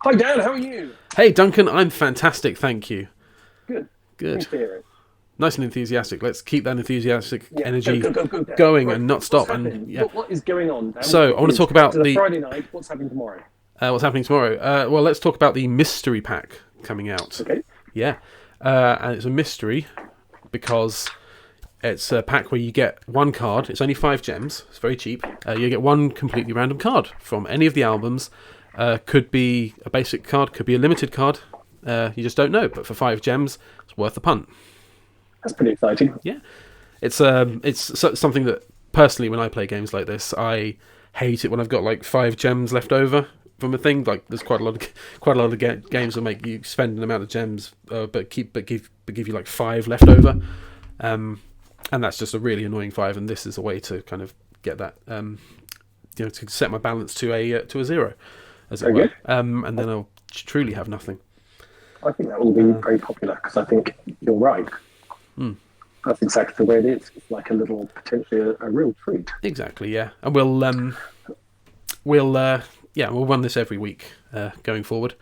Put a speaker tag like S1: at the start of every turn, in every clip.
S1: Hi Dan, how are you?
S2: Hey Duncan, I'm fantastic, thank you.
S1: Good.
S2: Good.
S1: Pleased to hear it.
S2: Nice and enthusiastic. Let's keep that enthusiastic
S1: Yeah,
S2: energy
S1: go, Dan.
S2: going
S1: Right,
S2: and not
S1: what's
S2: stop. And
S1: happening?
S2: yeah.
S1: What is going on, Dan?
S2: So I want to talk
S1: It's
S2: about
S1: a
S2: the
S1: Friday night. What's happening tomorrow?
S2: what's happening tomorrow. Well, let's talk about the mystery pack coming out.
S1: Okay.
S2: Yeah, and it's a mystery because it's a pack where you get one card. It's only 5 gems. It's very cheap. You get one completely random card from any of the albums. Could be a basic card, could be a limited card. You just don't know. But for 5 gems, it's worth the punt.
S1: That's pretty exciting.
S2: Yeah, it's something that personally, when I play games like this, I hate it when I've got like 5 gems left over from a thing. Like there's quite a lot of games that make you spend an amount of gems, but give you like 5 left over, and that's just a really annoying 5. And this is a way to kind of get that, to set my balance to a 0, as it
S1: Very
S2: were,
S1: good.
S2: and then I'll truly have nothing.
S1: I think that will be very popular because I think you're right. That's exactly the way it is. It's like a little, potentially a real treat.
S2: Exactly, yeah, and we'll run this every week going forward.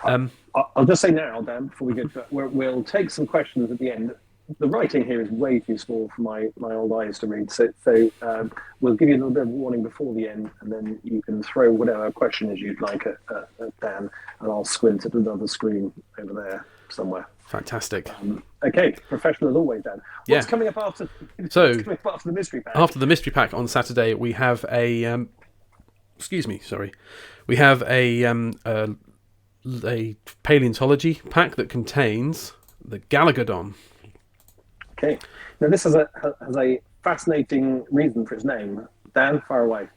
S1: I'll just say now, Dan, before we get to that, we'll take some questions at the end. The writing here is way too small for my old eyes to read, so we'll give you a little bit of warning before the end, and then you can throw whatever question is you'd like at Dan, and I'll squint at another screen over there somewhere.
S2: Fantastic.
S1: Okay, professional as always, Dan. What's coming up after?
S2: So,
S1: what's coming up after the mystery pack?
S2: After the mystery pack on Saturday, we have we have a paleontology pack that contains the Galagadon.
S1: Okay. Now this has a fascinating reason for its name. Dan, far away.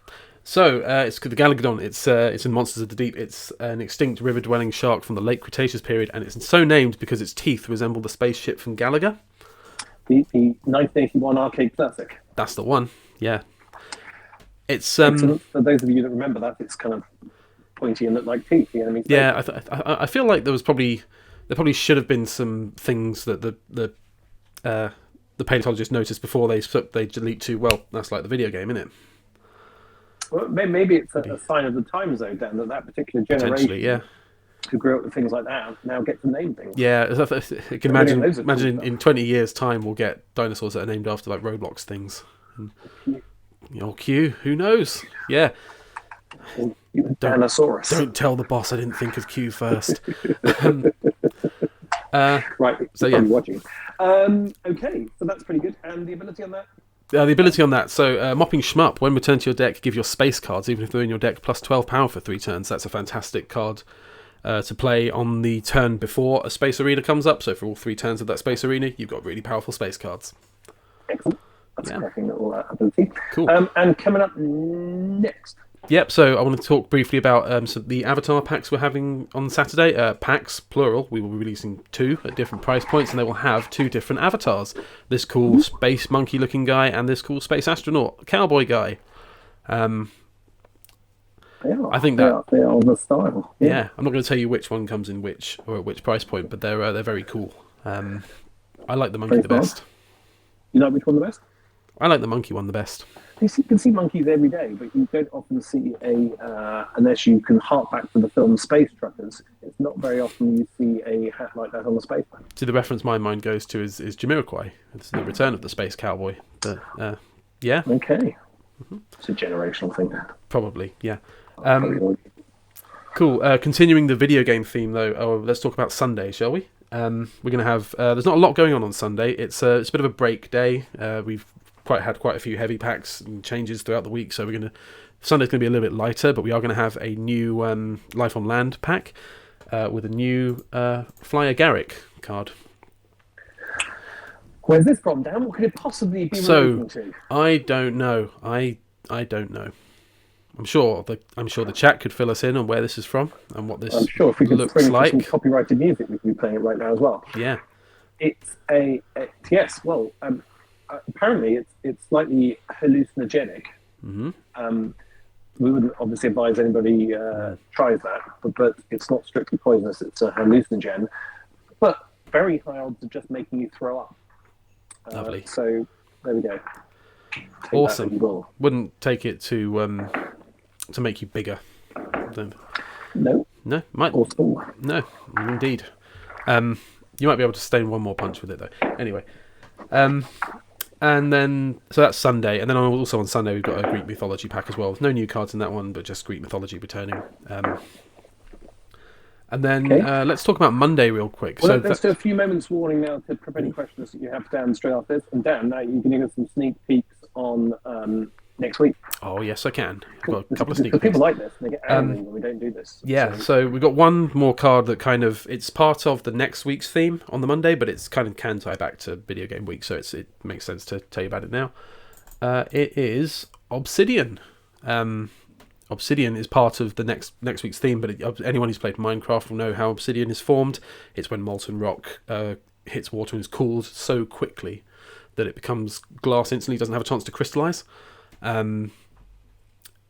S2: So it's the Galagadon. It's in Monsters of the Deep. It's an extinct river-dwelling shark from the late Cretaceous period, and it's so named because its teeth resemble the spaceship from Galaga.
S1: The 1981 arcade classic.
S2: That's the one. Yeah. It's
S1: Excellent. For those of you that remember that, it's kind of pointy and look like teeth. The enemy's
S2: yeah. I feel like there probably should have been some things that the paleontologist noticed before they delete to. Well, that's like the video game, isn't it?
S1: Well, maybe it's a sign of the times, though, Dan, that particular generation who grew up with things like that now get to name things.
S2: Yeah, I can imagine in 20 years' time we'll get dinosaurs that are named after like Roblox things. Q, who knows? Yeah.
S1: Dinosaurus.
S2: Don't tell the boss I didn't think of Q first.
S1: Right,
S2: so yeah.
S1: Watching. Okay, so that's pretty good. And the ability on that?
S2: The ability on that, so Mopping Shmup, when returned to your deck, give your space cards, even if they're in your deck, plus 12 power for 3 turns. That's a fantastic card to play on the turn before a Space Arena comes up. So for all 3 turns of that Space Arena, you've got really powerful space cards.
S1: Excellent. That's a cracking little ability.
S2: Cool.
S1: And coming up next.
S2: Yep, so I want to talk briefly about the Avatar packs we're having on Saturday. Packs, plural. We will be releasing 2 at different price points, and they will have 2 different avatars. This cool space monkey-looking guy and this cool space astronaut cowboy guy. I think
S1: they are the style.
S2: Yeah, I'm not going to tell you which one comes in which or at which price point, but they're very cool. I like the monkey the best.
S1: You like which one the best?
S2: I like the monkey one the best.
S1: You can see monkeys every day, but you don't often see unless you can hark back to the film Space Truckers, it's not very often you see a hat like that on the space man.
S2: See, the reference my mind goes to is Jamiroquai. It's the return of the space cowboy. But, yeah.
S1: Okay. It's a generational thing.
S2: Probably, yeah. Cool. Continuing the video game theme, though, let's talk about Sunday, shall we? We're going to have... there's not a lot going on Sunday. It's a bit of a break day. We've had quite a few heavy packs and changes throughout the week, so Sunday's going to be a little bit lighter, but we are going to have a new Life on Land pack with a new Fly AGARIC card.
S1: Where's this from, Dan? What could it possibly be relating to?
S2: I don't know. I don't know. I'm sure the chat could fill us in on where this is from and what this looks like. I'm sure if we could bring
S1: some copyrighted music, we could be playing it right now as well.
S2: Yeah.
S1: It's yes. Well, apparently it's slightly hallucinogenic.
S2: Mm-hmm.
S1: We wouldn't obviously advise anybody tries that, but it's not strictly poisonous. It's a hallucinogen, but very high odds of just making you throw up.
S2: Lovely.
S1: So there we go.
S2: Awesome. Wouldn't take it to make you bigger.
S1: No.
S2: No, might
S1: or school.
S2: no, indeed. You might be able to sustain one more punch with it though. Anyway, and then so that's Sunday, and then also on Sunday we've got a Greek mythology pack as well. There's no new cards in that one, but just Greek mythology returning. And then let's talk about Monday real quick.
S1: Well, let's do a few moments warning now to prep any questions that you have, Dan, straight after this. And Dan, now you can give us some sneak peeks on next week.
S2: Oh yes, I can. I've got a couple of sneak peeks.
S1: People like this, and they get angry when we don't do this.
S2: Yeah, so we've got one more card that kind of, it's part of the next week's theme on the Monday, but it's kind of can tie back to video game week, so it makes sense to tell you about it now. It is Obsidian. Obsidian is part of the next week's theme, but anyone who's played Minecraft will know how Obsidian is formed. It's when molten rock hits water and is cooled so quickly that it becomes glass instantly, doesn't have a chance to crystallize. And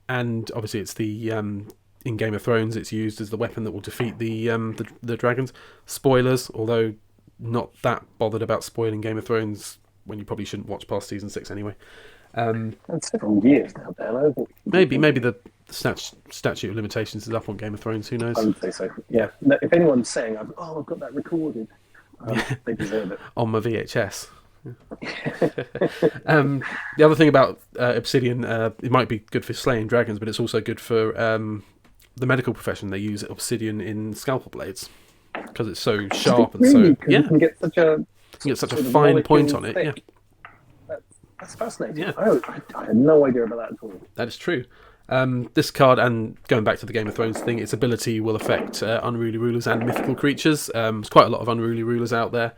S2: obviously it's the in Game of Thrones it's used as the weapon that will defeat the dragons. Spoilers, although not that bothered about spoiling Game of Thrones when you probably shouldn't watch past season 6 anyway.
S1: That's several years now, Dan. I think
S2: Maybe the statute of limitations is up on Game of Thrones. Who knows?
S1: I would say so. Yeah. No, if anyone's saying, "I've got that recorded," they deserve it.
S2: On my VHS. The other thing about Obsidian, it might be good for slaying dragons, but it's also good for the medical profession. They use Obsidian in scalpel blades because it's so sharp and so
S1: you can get such a
S2: fine point on it.
S1: thick.
S2: Yeah.
S1: That's fascinating.
S2: Yeah.
S1: I had no idea about that at all.
S2: That is true. This card, and going back to the Game of Thrones thing, its ability will affect unruly rulers and mythical creatures. There's quite a lot of unruly rulers out there.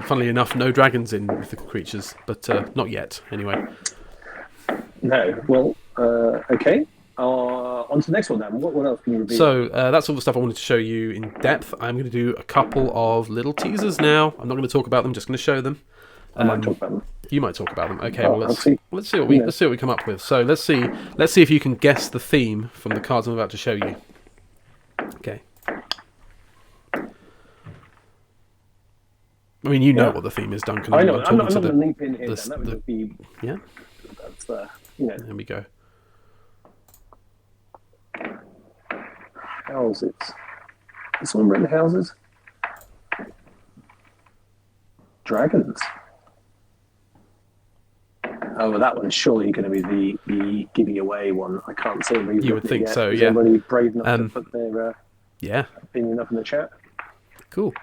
S2: Funnily enough, no dragons in mythical creatures, but not yet, anyway.
S1: No. Well, okay. On to the next one then. What else can you reveal?
S2: So that's all the stuff I wanted to show you in depth. I'm going to do a couple of little teasers now. I'm not going to talk about them, just going to show them.
S1: I might talk about them.
S2: You might talk about them. Okay,
S1: Well,
S2: well let's see what we come up with. So let's see if you can guess the theme from the cards I'm about to show you. Okay. I mean, you know what the theme is, Duncan.
S1: I know. I'm not going to leap in here. That would just be.
S2: Yeah.
S1: That's
S2: There we go.
S1: Houses. Is someone written houses? Dragons. Oh, well, that one's surely going to be the giving away one. I can't see anybody.
S2: You would think so,
S1: Is
S2: yeah.
S1: anybody brave enough to put their opinion up in the chat?
S2: Cool.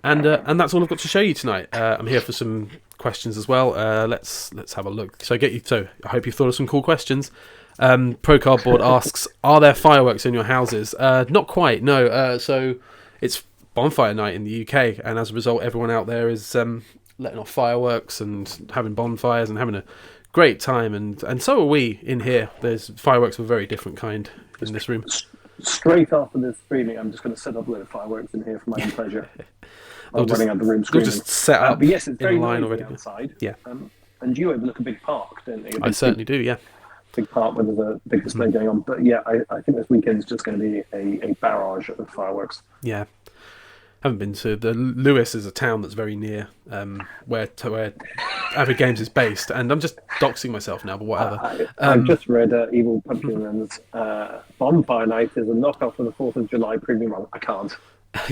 S2: And that's all I've got to show you tonight. I'm here for some questions as well. Let's have a look. So I hope you've thought of some cool questions. Pro Cardboard asks, are there fireworks in your houses? Not quite, no. So it's bonfire night in the UK, and as a result, everyone out there is letting off fireworks and having bonfires and having a great time, and so are we in here. There's fireworks of a very different kind in this room.
S1: Straight after this streaming, I'm just going to set up a load of fireworks in here for my own pleasure. I'm running out of the room screaming.
S2: We'll just set up
S1: but yes, it's very
S2: in line
S1: noisy
S2: already.
S1: outside.
S2: Yeah.
S1: And you overlook a big park, don't you?
S2: I certainly do, yeah.
S1: Big park where there's a big display going on. But yeah, I think this weekend's just going to be a barrage of fireworks.
S2: Yeah. Haven't been to Lewis is a town that's very near where Avid Games is based, and I'm just doxing myself now, but whatever.
S1: I've just read Evil Pumpkinman's Bonfire Night is a knockoff of the 4th of July premium run. I can't.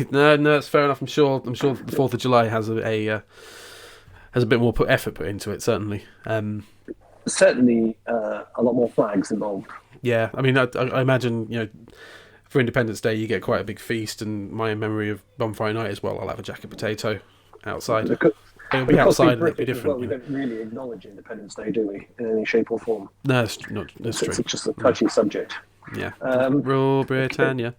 S2: No, it's fair enough. I'm sure the 4th of July has a bit more effort put into it, certainly.
S1: Certainly a lot more flags involved.
S2: Yeah, I mean, I imagine, for Independence Day you get quite a big feast, and my memory of Bonfire Night as well, I'll have a jacket potato outside. It'll be outside and it'll be different.
S1: We don't really acknowledge Independence Day, do we, in any shape or form?
S2: No, that's true.
S1: It's just a touchy subject.
S2: Yeah. Rule Britannia.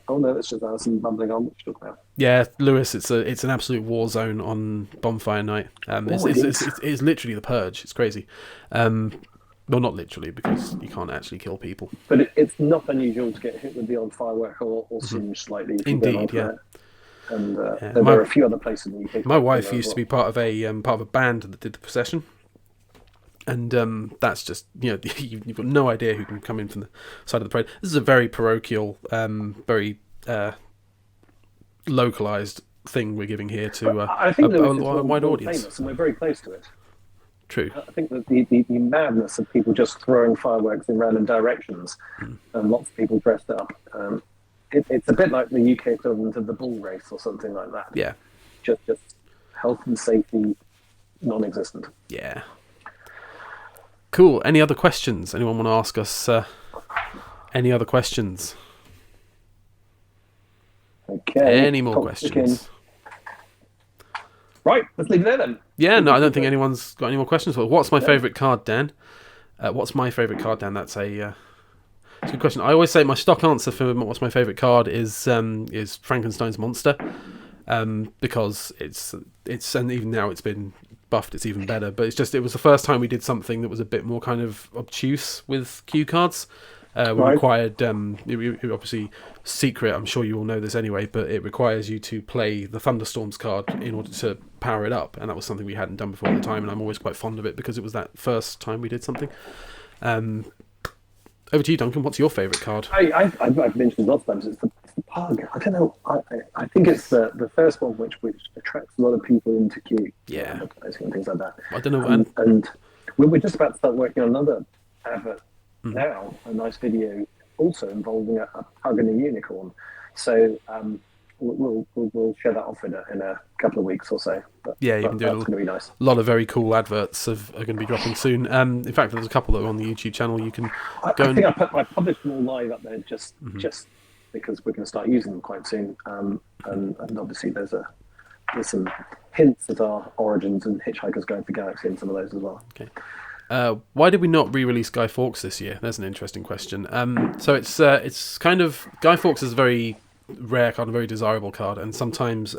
S1: Oh no, it's just Alison bumbling on. What you talking about?
S2: Yeah, Lewis. It's an absolute war zone on Bonfire Night. It's literally the purge. It's crazy. Well, not literally, because you can't actually kill people.
S1: But it's not unusual to get hit with the odd firework or singe slightly.
S2: Indeed, yeah.
S1: And there are a few other places in the UK.
S2: My wife used to be part of a band that did the procession. And that's just, you've got no idea who can come in from the side of the parade. This is a very parochial, very localised thing we're giving here to
S1: I think
S2: a wide audience.
S1: famous, and we're very close to it.
S2: True.
S1: I think that the madness of people just throwing fireworks in random directions, and lots of people dressed up, it's a bit like the UK equivalent of the bull race or something like that.
S2: Yeah.
S1: Just health and safety non-existent.
S2: Yeah. Cool. Any other questions? Anyone want to ask us any other questions?
S1: Okay.
S2: Any more questions?
S1: Right, let's leave it there then.
S2: Yeah, no, I don't think anyone's got any more questions. Well, what's my favourite card, Dan? What's my favourite card, Dan? That's a good question. I always say my stock answer for what's my favourite card is Frankenstein's Monster, because it's and even now it's been buffed, it's even better. But it was the first time we did something that was a bit more kind of obtuse with cue cards. We required, obviously, secret, I'm sure you all know this anyway, but it requires you to play the Thunderstorms card in order to power it up, and that was something we hadn't done before at the time, and I'm always quite fond of it because it was that first time we did something. Over to you, Duncan. What's your favourite card?
S1: I've mentioned lots of times, it's the Pug. I don't know, I think it's the first one which attracts a lot of people into Q.
S2: Yeah.
S1: Advertising and things like that.
S2: I don't know.
S1: And we're just about to start working on another advert now, a nice video also involving a pug and a unicorn. So we'll share that off in a couple of weeks or so. But,
S2: yeah, you can do
S1: that's going to be nice.
S2: A lot of very cool adverts are going to be dropping soon. In fact, there's a couple that are on the YouTube channel. You can go.
S1: I published them all live up there just because we're going to start using them quite soon. And obviously there's some hints at our origins and Hitchhiker's Going for Galaxy and some of those as well.
S2: Okay. Why did we not re-release Guy Fawkes this year? That's an interesting question. So it's kind of, Guy Fawkes is a very rare card, a very desirable card, and sometimes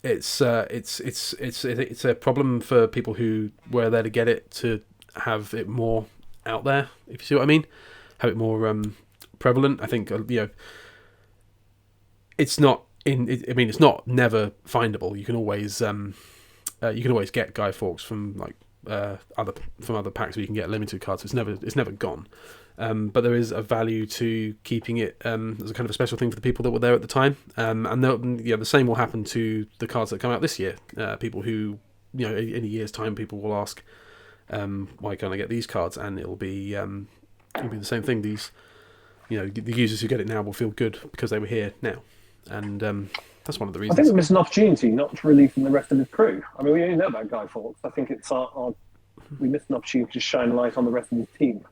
S2: it's a problem for people who were there to get it to have it more out there. If you see what I mean, have it more prevalent. I think it's not it's not never findable. You can always get Guy Fawkes from other packs where you can get limited cards. So it's never gone. But there is a value to keeping it as a kind of a special thing for the people that were there at the time. And the same will happen to the cards that come out this year. People who, in a year's time, people will ask, why can't I get these cards? And it'll be the same thing. These, the users who get it now will feel good because they were here now. And that's one of the reasons.
S1: I think we missed an opportunity not to release the rest of his crew. I mean, we only know about Guy Fawkes. I think it's we missed an opportunity to shine a light on the rest of his team.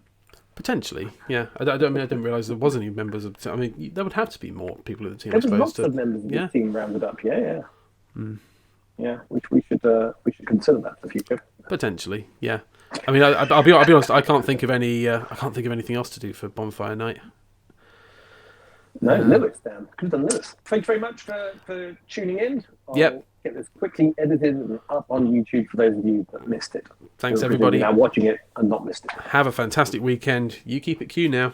S2: Potentially, yeah. I didn't realise there was any members of the team. I mean, there would have to be more people in the team.
S1: There was lots of members of the team rounded up. Yeah. Yeah, which we should consider that for the future.
S2: Potentially, yeah. I mean, I'll be honest. I can't think of anything else to do for Bonfire Night.
S1: No, Lewis, Dan. Could have done Lewis. Thanks very much for tuning in. I'll get this quickly edited and up on YouTube for those of you that missed it.
S2: Thanks, everybody.
S1: Now watching it and not missed it.
S2: Have a fantastic weekend. You keep it Q now.